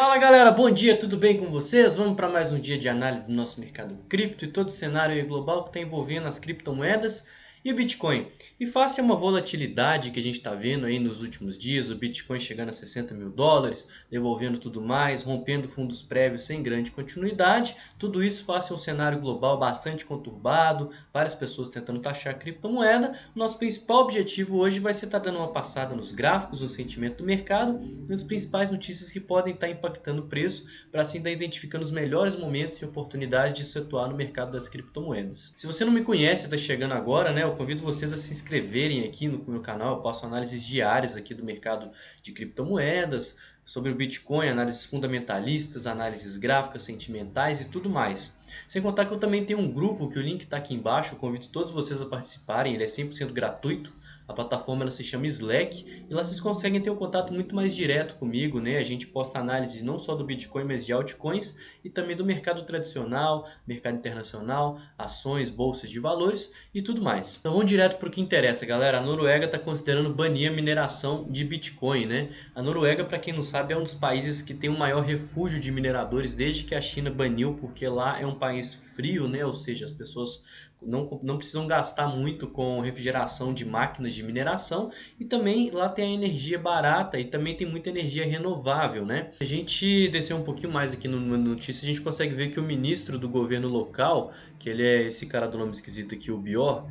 Fala galera, bom dia, tudo bem com vocês? Vamos para mais um dia de análise do nosso mercado cripto e todo o cenário global que está envolvendo as criptomoedas e o Bitcoin. E face a uma volatilidade que a gente está vendo aí nos últimos dias, o Bitcoin chegando a 60 mil dólares, devolvendo tudo mais, rompendo fundos prévios sem grande continuidade, tudo isso face a um cenário global bastante conturbado, várias pessoas tentando taxar a criptomoeda. Nosso principal objetivo hoje vai ser estar dando uma passada nos gráficos, no sentimento do mercado, nas principais notícias que podem estar impactando o preço, para assim estar identificando os melhores momentos e oportunidades de se atuar no mercado das criptomoedas. Se você não me conhece e está chegando agora, né, eu convido vocês a se inscreverem aqui no meu canal. Eu passo análises diárias aqui do mercado de criptomoedas, sobre o Bitcoin, análises fundamentalistas, análises gráficas, sentimentais e tudo mais. Sem contar que eu também tenho um grupo, que o link está aqui embaixo, eu convido todos vocês a participarem, ele é 100% gratuito. A plataforma ela se chama Slack e lá vocês conseguem ter um contato muito mais direto comigo, né? A gente posta análise não só do Bitcoin, mas de altcoins e também do mercado tradicional, mercado internacional, ações, bolsas de valores e tudo mais. Então vamos direto para o que interessa, galera. A Noruega está considerando banir a mineração de Bitcoin, né? A Noruega, para quem não sabe, é um dos países que tem o maior refúgio de mineradores desde que a China baniu, porque lá é um país frio, né? Ou seja, as pessoas não precisam gastar muito com refrigeração de máquinas de mineração e também lá tem a energia barata e também tem muita energia renovável, né? Se a gente descer um pouquinho mais aqui na notícia, a gente consegue ver que o ministro do governo local, que ele é esse cara do nome esquisito aqui, o Bior,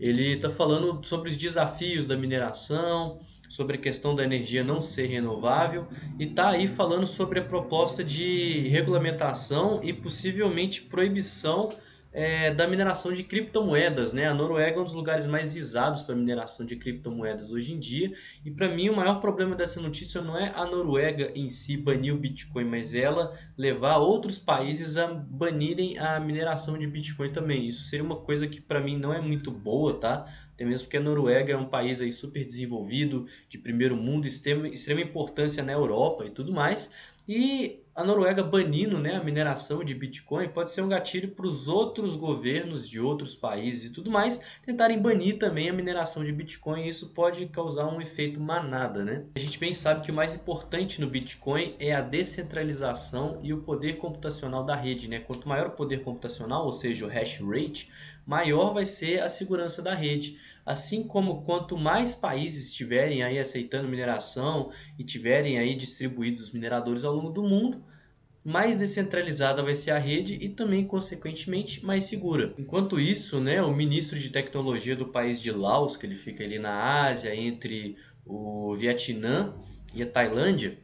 ele está falando sobre os desafios da mineração, sobre a questão da energia não ser renovável e está aí falando sobre a proposta de regulamentação e possivelmente proibição da mineração de criptomoedas, né? A Noruega é um dos lugares mais visados para mineração de criptomoedas hoje em dia. E para mim o maior problema dessa notícia não é a Noruega em si banir o Bitcoin, mas ela levar outros países a banirem a mineração de Bitcoin também. Isso seria uma coisa que para mim não é muito boa, tá? Até mesmo porque a Noruega é um país aí super desenvolvido, de primeiro mundo, extrema importância na Europa e tudo mais. E a Noruega banindo, né, a mineração de Bitcoin pode ser um gatilho para os outros governos de outros países e tudo mais tentarem banir também a mineração de Bitcoin, e isso pode causar um efeito manada, né? A gente bem sabe que o mais importante no Bitcoin é a descentralização e o poder computacional da rede, né? Quanto maior o poder computacional, ou seja, o hash rate, maior vai ser a segurança da rede. Assim como quanto mais países estiverem aí aceitando mineração e tiverem aí distribuídos os mineradores ao longo do mundo, mais descentralizada vai ser a rede e também, consequentemente, mais segura. Enquanto isso, né, o ministro de tecnologia do país de Laos, que ele fica ali na Ásia, entre o Vietnã e a Tailândia,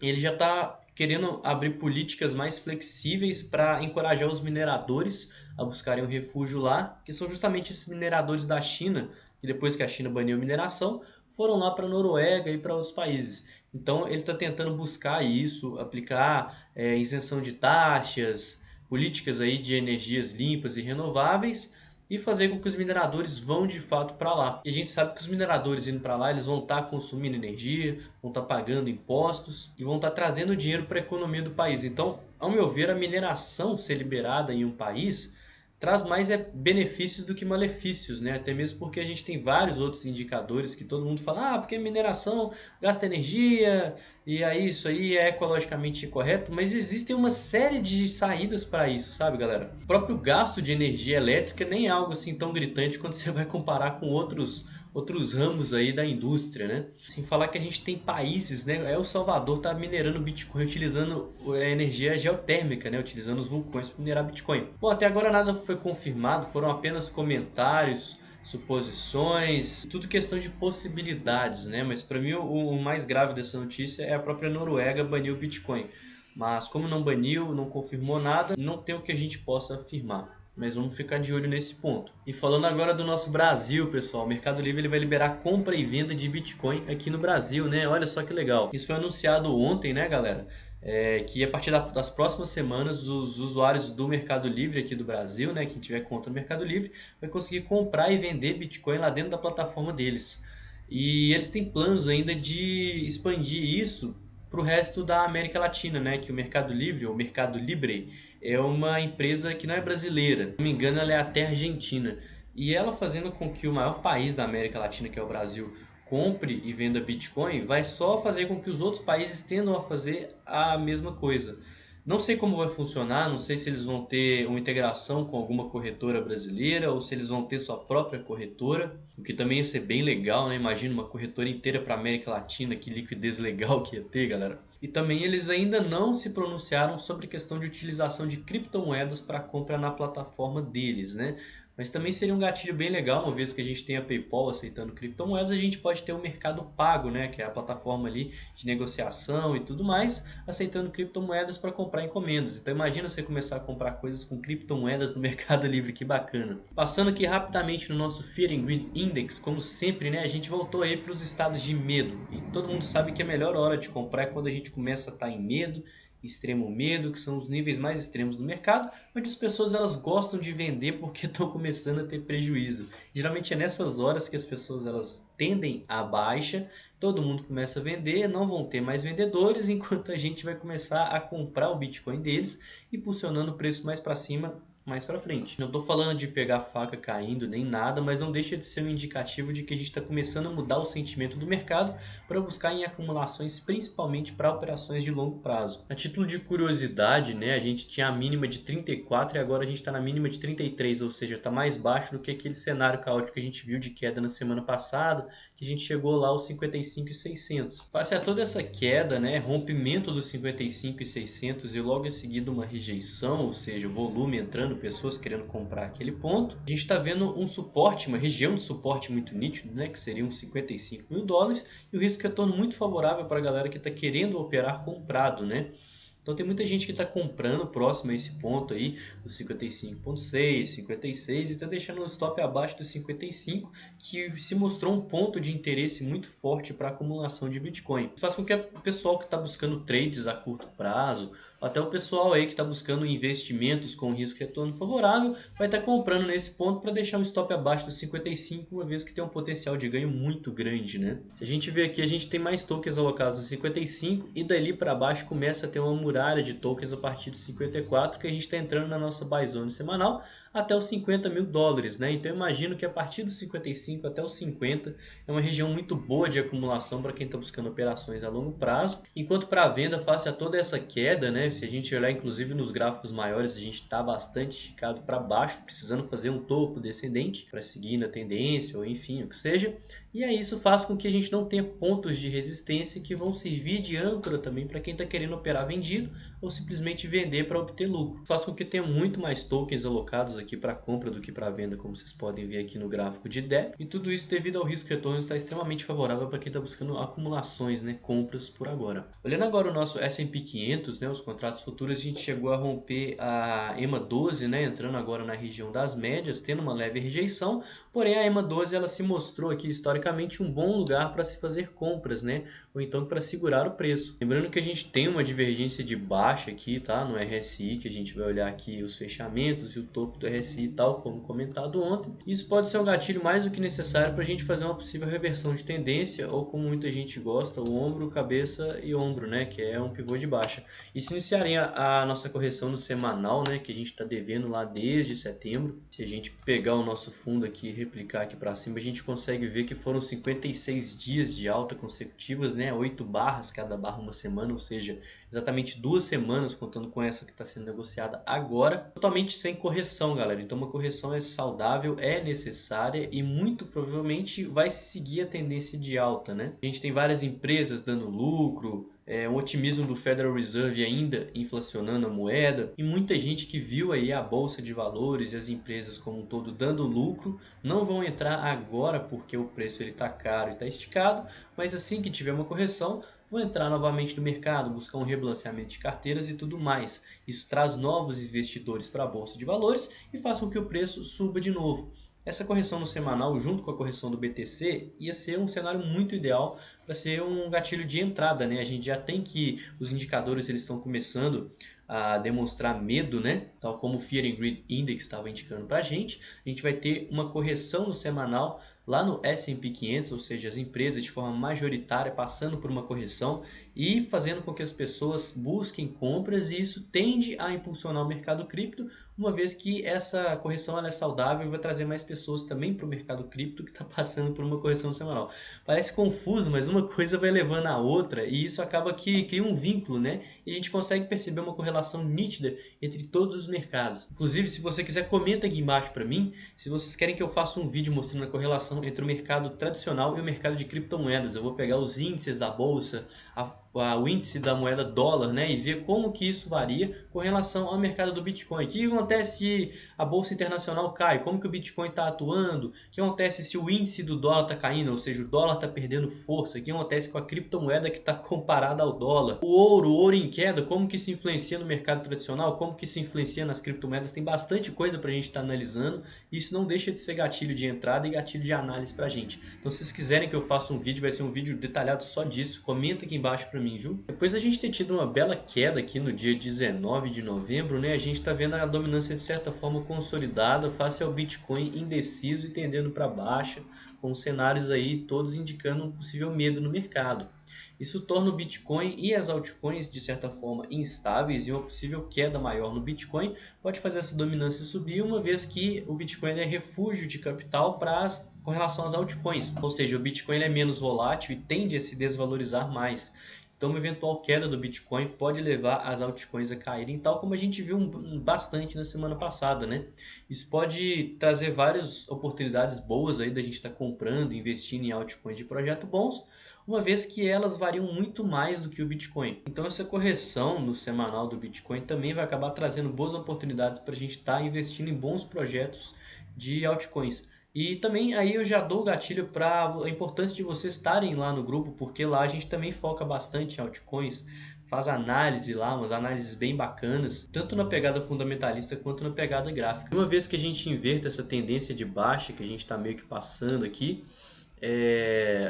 ele já está querendo abrir políticas mais flexíveis para encorajar os mineradores a buscarem um refúgio lá, que são justamente esses mineradores da China, que depois que a China baniu a mineração, foram lá para a Noruega e para outros países. Então ele está tentando buscar isso, aplicar isenção de taxas, políticas aí de energias limpas e renováveis, e fazer com que os mineradores vão de fato para lá. E a gente sabe que os mineradores indo para lá, eles vão estar consumindo energia, vão estar pagando impostos e vão estar trazendo dinheiro para a economia do país. Então, ao meu ver, a mineração ser liberada em um país traz mais benefícios do que malefícios, né? Até mesmo porque a gente tem vários outros indicadores que todo mundo fala, porque a mineração gasta energia e aí isso aí é ecologicamente correto, mas existem uma série de saídas para isso, sabe, galera? O próprio gasto de energia elétrica nem é algo assim tão gritante quando você vai comparar com outros ramos aí da indústria, né? Sem falar que a gente tem países, né? El Salvador tá minerando Bitcoin utilizando a energia geotérmica, né? Utilizando os vulcões para minerar Bitcoin. Bom, até agora nada foi confirmado, foram apenas comentários, suposições, tudo questão de possibilidades, né? Mas para mim o mais grave dessa notícia é a própria Noruega banir o Bitcoin. Mas como não baniu, não confirmou nada, não tem o que a gente possa afirmar. Mas vamos ficar de olho nesse ponto. E falando agora do nosso Brasil, pessoal, o Mercado Livre ele vai liberar compra e venda de Bitcoin aqui no Brasil, né? Olha só que legal. Isso foi anunciado ontem, né, galera? Que a partir das próximas semanas os usuários do Mercado Livre aqui do Brasil, né, quem tiver conta no Mercado Livre, vai conseguir comprar e vender Bitcoin lá dentro da plataforma deles. E eles têm planos ainda de expandir isso para o resto da América Latina, né? Que o Mercado Livre, ou Mercado Libre, é uma empresa que não é brasileira. Se não me engano, ela é até argentina. E ela fazendo com que o maior país da América Latina, que é o Brasil, compre e venda Bitcoin, vai só fazer com que os outros países tendam a fazer a mesma coisa. Não sei como vai funcionar, não sei se eles vão ter uma integração com alguma corretora brasileira ou se eles vão ter sua própria corretora, o que também ia ser bem legal, né? Imagina uma corretora inteira para América Latina, que liquidez legal que ia ter, galera. E também eles ainda não se pronunciaram sobre a questão de utilização de criptomoedas para compra na plataforma deles, né? Mas também seria um gatilho bem legal, uma vez que a gente tem a PayPal aceitando criptomoedas, a gente pode ter o Mercado Pago, né, que é a plataforma ali de negociação e tudo mais, aceitando criptomoedas para comprar encomendas. Então imagina você começar a comprar coisas com criptomoedas no Mercado Livre, que bacana. Passando aqui rapidamente no nosso Fear and Greed Index, como sempre, né, a gente voltou aí para os estados de medo. E todo mundo sabe que a melhor hora de comprar é quando a gente começa a estar em medo, extremo medo, que são os níveis mais extremos do mercado, onde as pessoas elas gostam de vender porque estão começando a ter prejuízo. Geralmente é nessas horas que as pessoas elas tendem à baixa, todo mundo começa a vender, não vão ter mais vendedores, enquanto a gente vai começar a comprar o Bitcoin deles, impulsionando o preço mais para cima, mais para frente. Não estou falando de pegar a faca caindo nem nada, mas não deixa de ser um indicativo de que a gente está começando a mudar o sentimento do mercado para buscar em acumulações, principalmente para operações de longo prazo. A título de curiosidade, né, a gente tinha a mínima de 34 e agora a gente está na mínima de 33, ou seja, está mais baixo do que aquele cenário caótico que a gente viu de queda na semana passada, que a gente chegou lá aos 55.600. Face a toda essa queda, né, rompimento dos 55.600 e logo em seguida uma rejeição, ou seja, volume entrando, pessoas querendo comprar aquele ponto, a gente está vendo um suporte, uma região de suporte muito nítido, né, que seria uns 55 mil dólares, e o risco retorno muito favorável para a galera que está querendo operar comprado, né? Então tem muita gente que está comprando próximo a esse ponto aí, dos 55.6, 56 e está deixando o stop abaixo dos 55, que se mostrou um ponto de interesse muito forte para acumulação de Bitcoin. Isso faz com que o pessoal que está buscando trades a curto prazo, até o pessoal aí que está buscando investimentos com risco retorno favorável, vai estar comprando nesse ponto para deixar o stop abaixo dos 55, uma vez que tem um potencial de ganho muito grande, né? Se a gente ver aqui, a gente tem mais tokens alocados no 55 e dali para baixo começa a ter uma muralha de tokens a partir dos 54, que a gente está entrando na nossa buy zone semanal até os 50 mil dólares, né? Então eu imagino que a partir dos 55 até os 50 é uma região muito boa de acumulação para quem está buscando operações a longo prazo. Enquanto para a venda, face a toda essa queda, né? Se a gente olhar inclusive nos gráficos maiores, a gente está bastante esticado para baixo, precisando fazer um topo descendente para seguir na tendência ou enfim, o que seja. E aí isso faz com que a gente não tenha pontos de resistência que vão servir de âncora também para quem está querendo operar vendido ou simplesmente vender para obter lucro. Faz com que tenha muito mais tokens alocados aqui para compra do que para venda, como vocês podem ver aqui no gráfico de DEP. E tudo isso devido ao risco retorno estar extremamente favorável para quem está buscando acumulações, né, compras por agora. Olhando agora o nosso S&P 500, né, os contratos futuros, a gente chegou a romper a EMA 12, né, entrando agora na região das médias, tendo uma leve rejeição, porém a EMA 12 ela se mostrou aqui historicamente um bom lugar para se fazer compras, né, ou então para segurar o preço. Lembrando que a gente tem uma divergência de baixa aqui, tá, no RSI, que a gente vai olhar aqui os fechamentos e o topo do RSI tal, como comentado ontem. Isso pode ser um gatilho mais do que necessário para a gente fazer uma possível reversão de tendência, ou como muita gente gosta, o ombro, cabeça e ombro, né, que é um pivô de baixa. Isso iniciaria a nossa correção no semanal, né, que a gente está devendo lá desde setembro. Se a gente pegar o nosso fundo aqui e replicar aqui para cima, a gente consegue ver que foram 56 dias de alta consecutivas, né, 8 barras, cada barra uma semana, ou seja, exatamente 2 semanas contando com essa que está sendo negociada agora, totalmente sem correção, galera. Então uma correção é saudável, é necessária e muito provavelmente vai seguir a tendência de alta, né? A gente tem várias empresas dando lucro, um otimismo do Federal Reserve ainda inflacionando a moeda e muita gente que viu aí a bolsa de valores e as empresas como um todo dando lucro não vão entrar agora porque o preço ele está caro e está esticado, mas assim que tiver uma correção vão entrar novamente no mercado, buscar um rebalanceamento de carteiras e tudo mais. Isso traz novos investidores para a bolsa de valores e faz com que o preço suba de novo. Essa correção no semanal, junto com a correção do BTC, ia ser um cenário muito ideal para ser um gatilho de entrada, né? A gente já tem que os indicadores eles estão começando a demonstrar medo, né? Tal como o Fear and Greed Index estava indicando para a gente vai ter uma correção no semanal lá no S&P 500, ou seja, as empresas de forma majoritária passando por uma correção e fazendo com que as pessoas busquem compras, e isso tende a impulsionar o mercado cripto, uma vez que essa correção ela é saudável e vai trazer mais pessoas também para o mercado cripto que está passando por uma correção semanal. Parece confuso, mas uma coisa vai levando a outra e isso acaba que cria um vínculo, né? E a gente consegue perceber uma correlação nítida entre todos os mercados. Inclusive, se você quiser, comenta aqui embaixo para mim se vocês querem que eu faça um vídeo mostrando a correlação entre o mercado tradicional e o mercado de criptomoedas. Eu vou pegar os índices da bolsa, o índice da moeda dólar, né, e ver como que isso varia com relação ao mercado do Bitcoin. O que acontece se a bolsa internacional cai? Como que o Bitcoin está atuando? O que acontece se o índice do dólar está caindo, ou seja, o dólar está perdendo força? O que acontece com a criptomoeda que está comparada ao dólar? O ouro em queda, como que se influencia no mercado tradicional? Como que se influencia nas criptomoedas? Tem bastante coisa para a gente estar analisando e isso não deixa de ser gatilho de entrada e gatilho de análise para a gente. Então, se vocês quiserem que eu faça um vídeo, vai ser um vídeo detalhado só disso. Comenta aqui embaixo para mim, viu? Depois da gente ter tido uma bela queda aqui no dia 19 de novembro, né, a gente está vendo a dominância de certa forma consolidada face ao Bitcoin indeciso e tendendo para baixa, com cenários aí todos indicando um possível medo no mercado. Isso torna o Bitcoin e as altcoins de certa forma instáveis, e uma possível queda maior no Bitcoin pode fazer essa dominância subir, uma vez que o Bitcoin é refúgio de capital com relação às altcoins. Ou seja, o Bitcoin é menos volátil e tende a se desvalorizar mais. Então, uma eventual queda do Bitcoin pode levar as altcoins a caírem, tal como a gente viu bastante na semana passada, né? Isso pode trazer várias oportunidades boas aí da gente estar comprando, investindo em altcoins de projeto bons, uma vez que elas variam muito mais do que o Bitcoin. Então, essa correção no semanal do Bitcoin também vai acabar trazendo boas oportunidades para a gente estar investindo em bons projetos de altcoins. E também aí eu já dou o gatilho para a importância de vocês estarem lá no grupo, porque lá a gente também foca bastante em altcoins, faz análise lá, umas análises bem bacanas, tanto na pegada fundamentalista quanto na pegada gráfica. Uma vez que a gente inverta essa tendência de baixa que a gente está meio que passando aqui,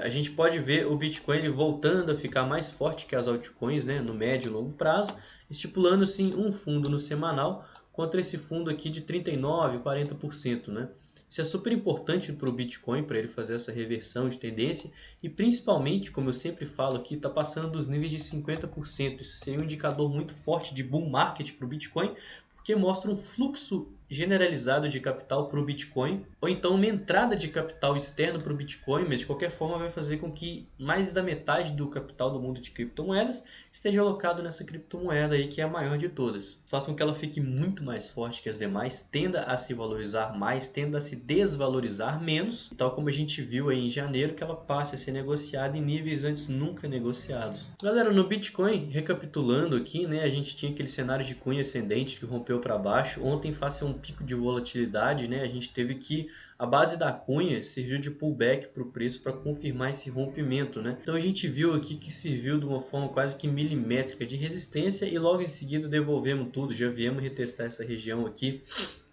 a gente pode ver o Bitcoin voltando a ficar mais forte que as altcoins, né, no médio e longo prazo, estipulando assim um fundo no semanal contra esse fundo aqui de 39%, 40%, né? Isso é super importante para o Bitcoin, para ele fazer essa reversão de tendência e principalmente, como eu sempre falo aqui, está passando dos níveis de 50%. Isso seria um indicador muito forte de bull market para o Bitcoin, porque mostra um fluxo generalizado de capital para o Bitcoin, ou então uma entrada de capital externo para o Bitcoin, mas de qualquer forma vai fazer com que mais da metade do capital do mundo de criptomoedas esteja alocado nessa criptomoeda aí, que é a maior de todas. Faça com que ela fique muito mais forte que as demais, tenda a se valorizar mais, tenda a se desvalorizar menos, e tal como a gente viu aí em janeiro, que ela passe a ser negociada em níveis antes nunca negociados. Galera, no Bitcoin, recapitulando aqui, né, a gente tinha aquele cenário de cunha ascendente que rompeu para baixo. Ontem, face a um pico de volatilidade, né, a gente teve que a base da cunha serviu de pullback para o preço para confirmar esse rompimento, né? Então a gente viu aqui que serviu de uma forma quase que milimétrica de resistência e logo em seguida devolvemos tudo, já viemos retestar essa região aqui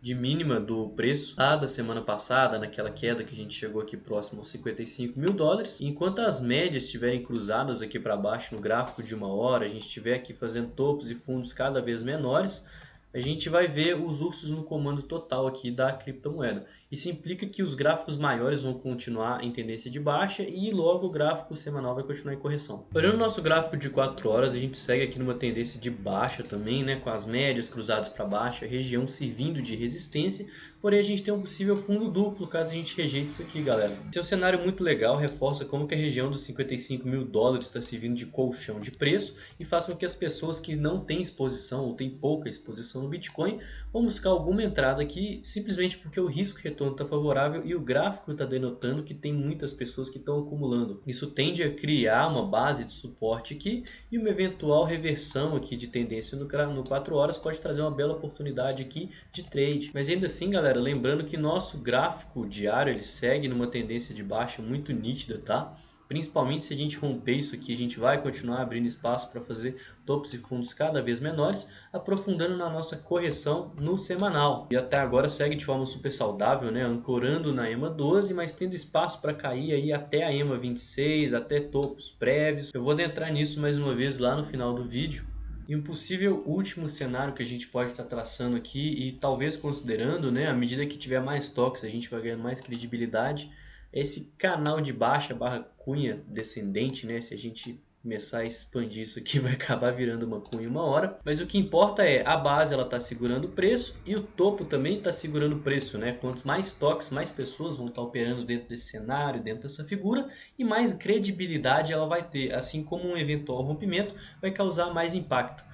de mínima do preço da semana passada, naquela queda que a gente chegou aqui próximo aos 55 mil dólares. Enquanto as médias estiverem cruzadas aqui para baixo no gráfico de uma hora, a gente estiver aqui fazendo topos e fundos cada vez menores, a gente vai ver os ursos no comando total aqui da criptomoeda. Isso implica que os gráficos maiores vão continuar em tendência de baixa e logo o gráfico semanal vai continuar em correção. Olhando o nosso gráfico de 4 horas, a gente segue aqui numa tendência de baixa também, né, com as médias cruzadas para baixo, a região servindo de resistência, porém a gente tem um possível fundo duplo caso a gente rejeite isso aqui, galera. Esse é um cenário muito legal, reforça como que a região dos 55 mil dólares está servindo de colchão de preço e faz com que as pessoas que não têm exposição ou têm pouca exposição no Bitcoin vão buscar alguma entrada aqui simplesmente porque o risco retorno está favorável e o gráfico está denotando que tem muitas pessoas que estão acumulando. Isso tende a criar uma base de suporte aqui e uma eventual reversão aqui de tendência no 4 horas pode trazer uma bela oportunidade aqui de trade. Mas ainda assim, galera, lembrando que nosso gráfico diário ele segue numa tendência de baixa muito nítida, tá? Principalmente se a gente romper isso aqui, a gente vai continuar abrindo espaço para fazer topos e fundos cada vez menores, aprofundando na nossa correção no semanal. E até agora segue de forma super saudável, né? Ancorando na EMA 12, mas tendo espaço para cair aí até a EMA 26, até topos prévios. Eu vou adentrar nisso mais uma vez lá no final do vídeo. E um possível último cenário que a gente pode estar traçando aqui e talvez considerando, né, à medida que tiver mais toques, a gente vai ganhando mais credibilidade, esse canal de baixa barra cunha descendente, né? Se a gente começar a expandir isso aqui vai acabar virando uma cunha uma hora. Mas o que importa é a base, ela está segurando o preço e o topo também está segurando o preço, né? Quanto mais toques, mais pessoas vão estar operando dentro desse cenário, dentro dessa figura, e mais credibilidade ela vai ter, assim como um eventual rompimento vai causar mais impacto.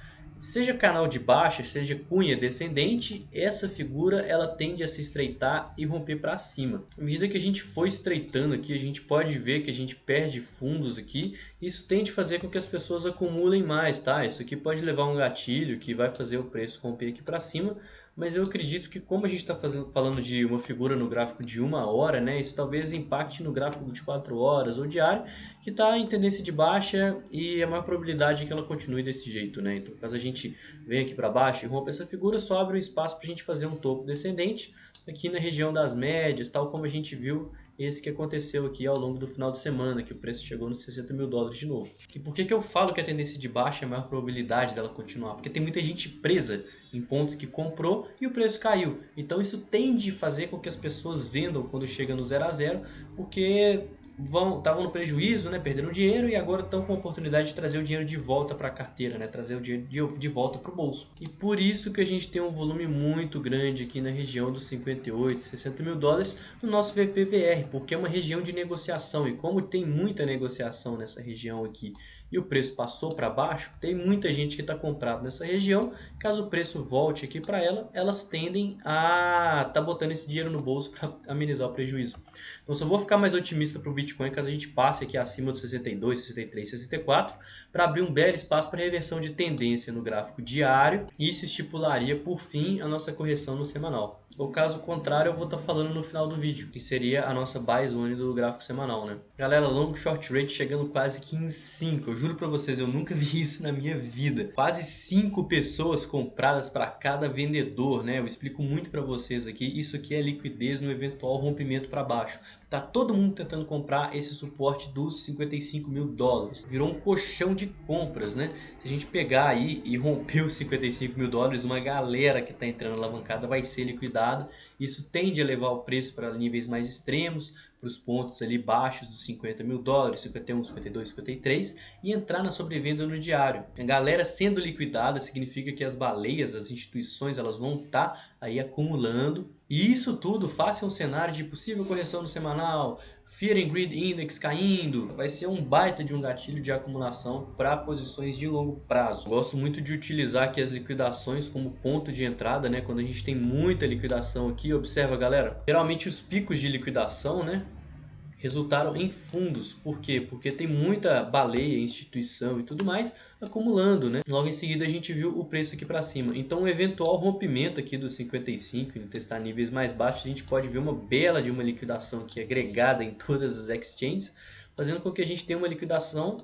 Seja canal de baixa, seja cunha descendente, essa figura ela tende a se estreitar e romper para cima. À medida que a gente for estreitando aqui, a gente pode ver que a gente perde fundos aqui. Isso tende a fazer com que as pessoas acumulem mais, tá? Isso aqui pode levar um gatilho que vai fazer o preço romper aqui para cima. Mas eu acredito que como a gente está falando de uma figura no gráfico de 1 hora, né, isso talvez impacte no gráfico de 4 horas ou diário, que está em tendência de baixa e a maior probabilidade é que ela continue desse jeito, né? Então, caso a gente venha aqui para baixo e rompa essa figura, só abre um espaço para a gente fazer um topo descendente aqui na região das médias, tal como a gente viu esse que aconteceu aqui ao longo do final de semana, que o preço chegou nos 60 mil dólares de novo. E por que eu falo que a tendência de baixa é a maior probabilidade dela continuar? Porque tem muita gente presa em pontos que comprou e o preço caiu. Então isso tende a fazer com que as pessoas vendam quando chega no 0 a 0, porque estavam no prejuízo, né, perderam dinheiro e agora estão com a oportunidade de trazer o dinheiro de volta para a carteira, né, trazer o dinheiro de volta para o bolso. E por isso que a gente tem um volume muito grande aqui na região dos 58, 60 mil dólares no nosso VPVR, porque é uma região de negociação e como tem muita negociação nessa região aqui e o preço passou para baixo, tem muita gente que está comprado nessa região. Caso o preço volte aqui para ela, elas tendem a estar botando esse dinheiro no bolso para amenizar o prejuízo. Então só vou ficar mais otimista para o Bitcoin caso a gente passe aqui acima dos 62, 63, 64 para abrir um belo espaço para reversão de tendência no gráfico diário e isso estipularia por fim a nossa correção no semanal. Ou caso contrário, eu vou estar falando no final do vídeo, que seria a nossa buy zone do gráfico semanal, né? Galera, long short rate chegando quase que em 5. Eu juro pra vocês, eu nunca vi isso na minha vida. Quase 5 pessoas compradas para cada vendedor, né? Eu explico muito pra vocês aqui. Isso aqui é liquidez no eventual rompimento para baixo. Tá todo mundo tentando comprar esse suporte dos 55 mil dólares. Virou um colchão de compras, né? Se a gente pegar aí e romper os 55 mil dólares, uma galera que está entrando na alavancada vai ser liquidada. Isso tende a levar o preço para níveis mais extremos, para os pontos ali baixos dos 50 mil dólares, 51, 52, 53 e entrar na sobrevenda no diário. A galera sendo liquidada significa que as baleias, as instituições, elas vão estar aí acumulando. E isso tudo face a um cenário de possível correção no semanal, Fear and Greed Index caindo, vai ser um baita de um gatilho de acumulação para posições de longo prazo. Gosto muito de utilizar aqui as liquidações como ponto de entrada, né? Quando a gente tem muita liquidação aqui, observa galera, geralmente os picos de liquidação, né, resultaram em fundos. Por quê? Porque tem muita baleia, instituição e tudo mais acumulando, né? Logo em seguida a gente viu o preço aqui para cima. Então o eventual rompimento aqui dos 55 e testar níveis mais baixos, a gente pode ver uma bela de uma liquidação aqui agregada em todas as exchanges, fazendo com que a gente tenha uma liquidação,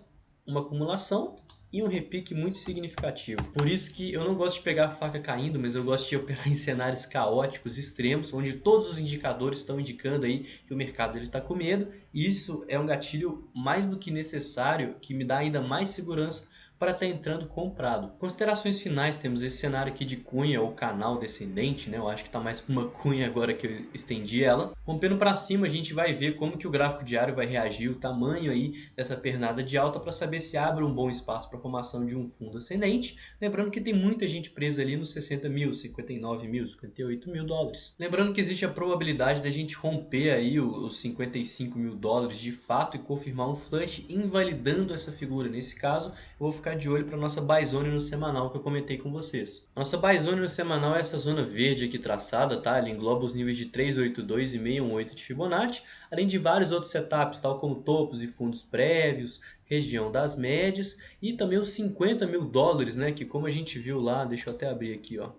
uma acumulação e um repique muito significativo. Por isso que eu não gosto de pegar a faca caindo, mas eu gosto de operar em cenários caóticos, extremos, onde todos os indicadores estão indicando aí que o mercado está com medo. E isso é um gatilho mais do que necessário, que me dá ainda mais segurança para estar entrando comprado. Considerações finais, temos esse cenário aqui de cunha ou canal descendente, né? Eu acho que está mais para uma cunha agora que eu estendi ela. Rompendo para cima, a gente vai ver como que o gráfico diário vai reagir, o tamanho aí dessa pernada de alta para saber se abre um bom espaço para a formação de um fundo ascendente. Lembrando que tem muita gente presa ali nos 60 mil, 59 mil, 58 mil dólares. Lembrando que existe a probabilidade da gente romper aí os 55 mil dólares de fato e confirmar um flush invalidando essa figura. Nesse caso, eu vou ficar de olho para a nossa buy zone no semanal que eu comentei com vocês. A nossa buy zone no semanal é essa zona verde aqui traçada, tá? Ela engloba os níveis de 382 e 618 de Fibonacci, além de vários outros setups, tal como topos e fundos prévios, região das médias e também os 50 mil dólares, né? Que como a gente viu lá, deixa eu até abrir aqui, ó.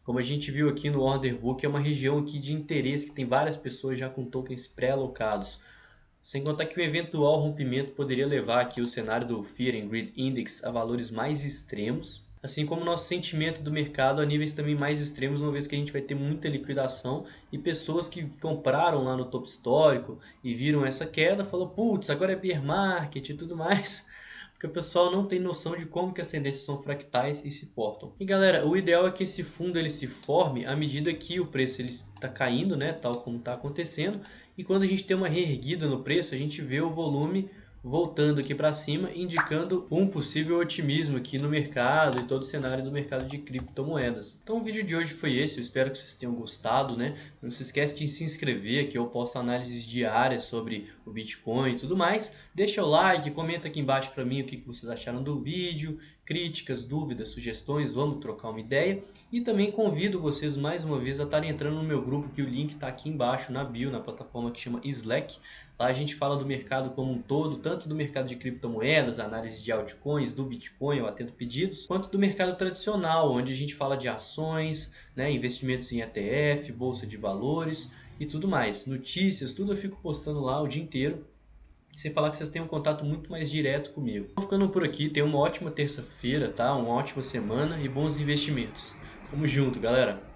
Como a gente viu aqui no Order Book, é uma região aqui de interesse que tem várias pessoas já com tokens pré-alocados. Sem contar que o eventual rompimento poderia levar aqui o cenário do Fear and Greed Index a valores mais extremos, assim como o nosso sentimento do mercado a níveis também mais extremos, uma vez que a gente vai ter muita liquidação e pessoas que compraram lá no topo histórico e viram essa queda, falou, putz, agora é bear market e tudo mais, porque o pessoal não tem noção de como que as tendências são fractais e se portam. E galera, o ideal é que esse fundo ele se forme à medida que o preço está caindo, né, tal como está acontecendo. E quando a gente tem uma reerguida no preço, a gente vê o volume voltando aqui para cima, indicando um possível otimismo aqui no mercado e todo o cenário do mercado de criptomoedas. Então o vídeo de hoje foi esse, eu espero que vocês tenham gostado, né? Não se esquece de se inscrever, que eu posto análises diárias sobre o Bitcoin e tudo mais. Deixa o like, comenta aqui embaixo para mim o que vocês acharam do vídeo, críticas, dúvidas, sugestões, vamos trocar uma ideia. E também convido vocês mais uma vez a estarem entrando no meu grupo, que o link está aqui embaixo na bio, na plataforma que chama Slack. Lá a gente fala do mercado como um todo, tanto do mercado de criptomoedas, análise de altcoins, do Bitcoin, eu atendo pedidos, quanto do mercado tradicional, onde a gente fala de ações, né, investimentos em ETF, bolsa de valores e tudo mais. Notícias, tudo eu fico postando lá o dia inteiro, sem falar que vocês têm um contato muito mais direto comigo. Vou ficando por aqui, tenham uma ótima terça-feira, tá? Uma ótima semana e bons investimentos. Tamo junto, galera!